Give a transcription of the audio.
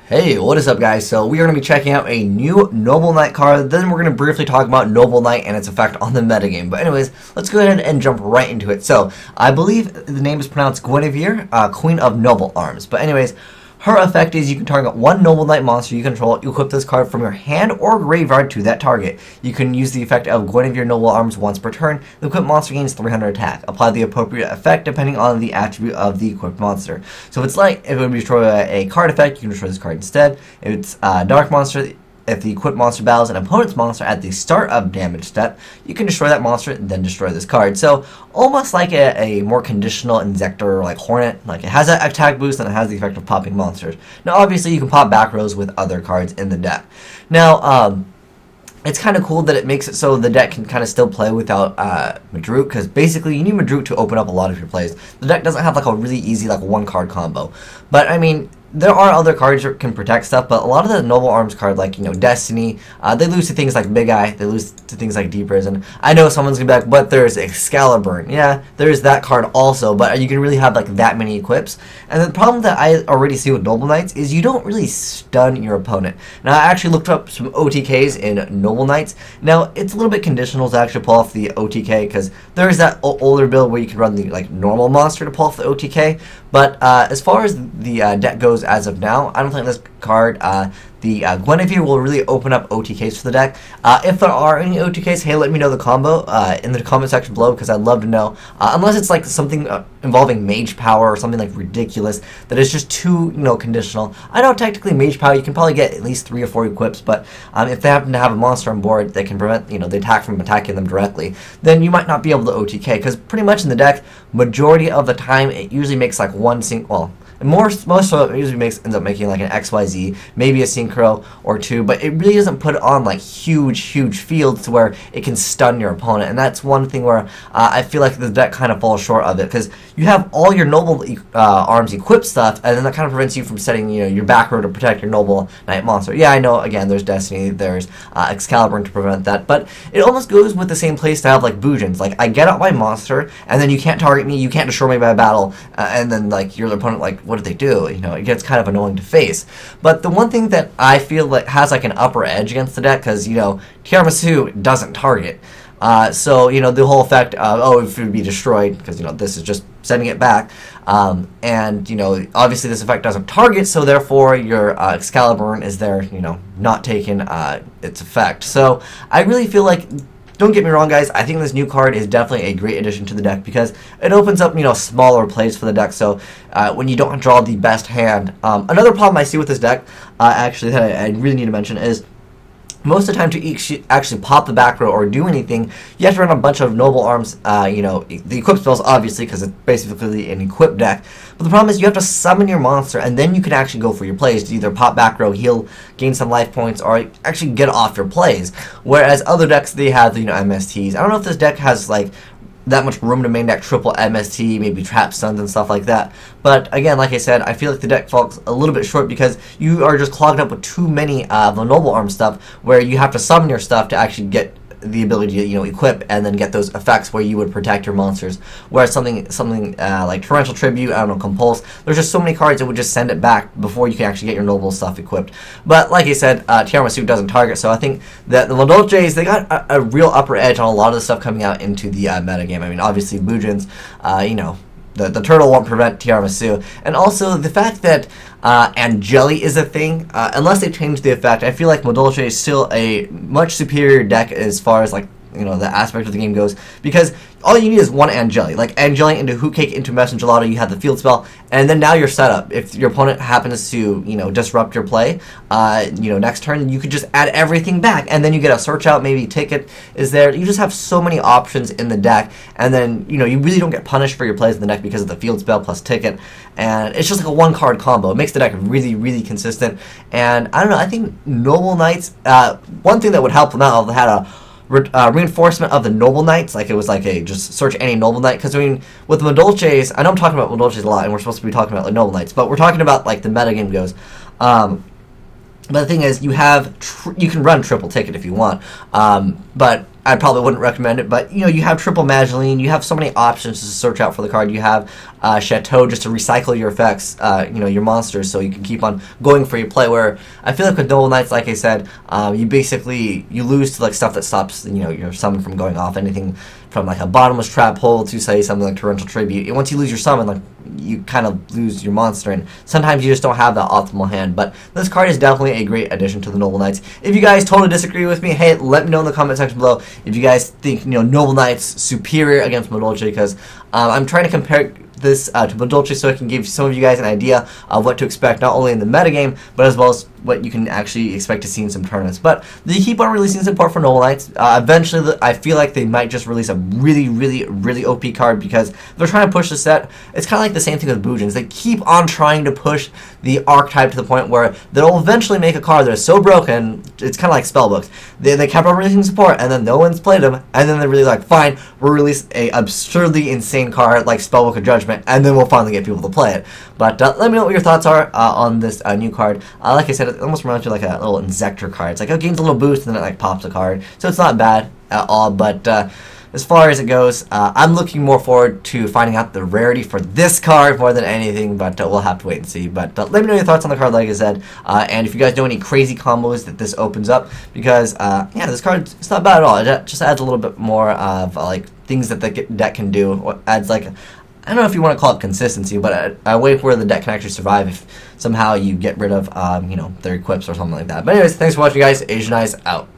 Hey, what is up guys? So we are going to be checking out a new Noble Knight card, then we're going to briefly talk about Noble Knight and its effect on the metagame. But anyways, let's go ahead and jump right into it. So, I believe the name is pronounced Gwenhwyfar, Queen of Noble Arms. But anyways, her effect is you can target one Noble Knight monster you control, you equip this card from your hand or graveyard to that target. You can use the effect of Gwenhwyfar Noble Arms once per turn. The equipped monster gains 300 attack. Apply the appropriate effect depending on the attribute of the equipped monster. So if it's light, if it would destroy a card effect, you can destroy this card instead. If it's a dark monster, if the equipped monster battles an opponent's monster at the start of damage step, you can destroy that monster and then destroy this card. So almost like a more conditional Inzektor like Hornet. Like it has that attack boost and it has the effect of popping monsters. Now obviously you can pop back rows with other cards in the deck. Now it's kind of cool that it makes it so the deck can kind of still play without Madruk, because basically you need Madruk to open up a lot of your plays. The deck doesn't have like a really easy like one card combo. But I mean, there are other cards that can protect stuff, but a lot of the Noble Arms card, like, Destiny, they lose to things like Big Eye, they lose to things like Deep Prison. I know someone's going to be like, but there's Excalibur. Yeah, there's that card also, but you can really have, like, that many equips. And the problem that I already see with Noble Knights is you don't really stun your opponent. Now, I actually looked up some OTKs in Noble Knights. Now, it's a little bit conditional to actually pull off the OTK, because there is that older build where you can run the, like, normal monster to pull off the OTK. But as far as the deck goes as of now, I don't think this card, the Gwenhwyfar, will really open up OTKs for the deck. If there are any OTKs, hey, let me know the combo in the comment section below, because I'd love to know. Unless it's like something involving Mage Power or something like ridiculous that is just too, conditional. I know technically Mage Power, you can probably get at least 3 or 4 equips, but if they happen to have a monster on board that can prevent, the attack from attacking them directly, then you might not be able to OTK, because pretty much in the deck, majority of the time, it usually makes like one single, well, most of it usually ends up making like an XYZ, maybe a Synchro or 2, but it really doesn't put it on like huge fields to where it can stun your opponent. And that's one thing where I feel like the deck kind of falls short of it, because you have all your Noble Arms equipped stuff, and then that kind of prevents you from setting your back row to protect your Noble Knight monster. Yeah, I know, again, there's Destiny, there's Excalibur to prevent that, but it almost goes with the same playstyle of like Boojins. Like, I get out my monster, and then you can't target me, you can't destroy me by battle, and then like your opponent, like, what do they do? It gets kind of annoying to face. But the one thing that I feel like has like an upper edge against the deck, because Tiramisu doesn't target. So the whole effect of, if it would be destroyed, because this is just sending it back, and obviously this effect doesn't target, so therefore your Excalibur is there, not taking its effect. So I really feel like, don't get me wrong, guys, I think this new card is definitely a great addition to the deck, because it opens up, smaller plays for the deck, so when you don't draw the best hand. Another problem I see with this deck, actually, that I really need to mention is, most of the time, to actually pop the back row or do anything, you have to run a bunch of Noble Arms, the equip spells, obviously, because it's basically an equipped deck. But the problem is you have to summon your monster, and then you can actually go for your plays to either pop back row, heal, gain some life points, or actually get off your plays. Whereas other decks, they have, MSTs. I don't know if this deck has, like, that much room to main deck triple MST, maybe trap stuns and stuff like that. But again, like I said, I feel like the deck falls a little bit short, because you are just clogged up with too many of the Noble Arm stuff, where you have to summon your stuff to actually get the ability to equip and then get those effects where you would protect your monsters. Whereas something like Torrential Tribute, I don't know, Compulse, there's just so many cards that would just send it back before you can actually get your Noble stuff equipped. But like I said, Tiramisu doesn't target, so I think that the Madolches, they got a real upper edge on a lot of the stuff coming out into the metagame. I mean, obviously Boojins, the turtle won't prevent Tiramisu. And also the fact that Angeli is a thing, unless they change the effect, I feel like Madolche is still a much superior deck as far as like the aspect of the game goes, because all you need is one Angeli. Like Angeli into Hoot Cake into Messenger Lotto, you have the field spell, and then now you're set up. If your opponent happens to disrupt your play, next turn, you could just add everything back, and then you get a search out, maybe Ticket is there. You just have so many options in the deck, and then you really don't get punished for your plays in the deck because of the field spell plus Ticket, and it's just like a one card combo. It makes the deck really consistent. And I don't know, I think Noble Knights, one thing that would help them out if they had a reinforcement of the Noble Knights, like it was like a just search any Noble Knight, because I mean with Madolches, I know I'm talking about Madolches a lot and we're supposed to be talking about like Noble Knights, but we're talking about like the metagame goes, But the thing is, you can run triple ticket if you want, but I probably wouldn't recommend it. But you have triple Magdalene. You have so many options to search out for the card. You have Chateau just to recycle your effects, your monsters, so you can keep on going for your play. Where I feel like with Noble Knights, like I said, you lose to like stuff that stops your summon from going off. Anything from like a bottomless trap hole to say something like Torrential Tribute. And once you lose your summon, like you kind of lose your monster, and sometimes you just don't have that optimal hand. But this card is definitely a great addition to the Noble Knights. If you guys totally disagree with me, hey, let me know in the comment section below if you guys think Noble Knights superior against Madolche, because I'm trying to compare this to Madolche so I can give some of you guys an idea of what to expect, not only in the metagame, but as well as what you can actually expect to see in some tournaments. But they keep on releasing support for Noble Knights. Eventually, I feel like they might just release a really, really, really OP card, because they're trying to push the set. It's kind of like the same thing with Boojins. They keep on trying to push the archetype to the point where they'll eventually make a card that is so broken, it's kind of like spellbooks. They kept on releasing support, and then no one's played them, and then they're really like, fine, we'll release a absurdly insane card like Spellbook of Judgment, and then we'll finally get people to play it. But let me know what your thoughts are on this new card. Like I said, it almost reminds me of like a little Inzektor card. It's like, it gains a little boost, and then it like pops a card. So it's not bad at all, but as far as it goes, I'm looking more forward to finding out the rarity for this card more than anything, but we'll have to wait and see. But let me know your thoughts on the card, like I said, and if you guys know any crazy combos that this opens up, because yeah, this card, it's not bad at all. It just adds a little bit more of like things that the deck can do. It adds like, I don't know if you want to call it consistency, but a way where the deck can actually survive if somehow you get rid of their equips or something like that. But anyways, thanks for watching, guys. Azneyes out.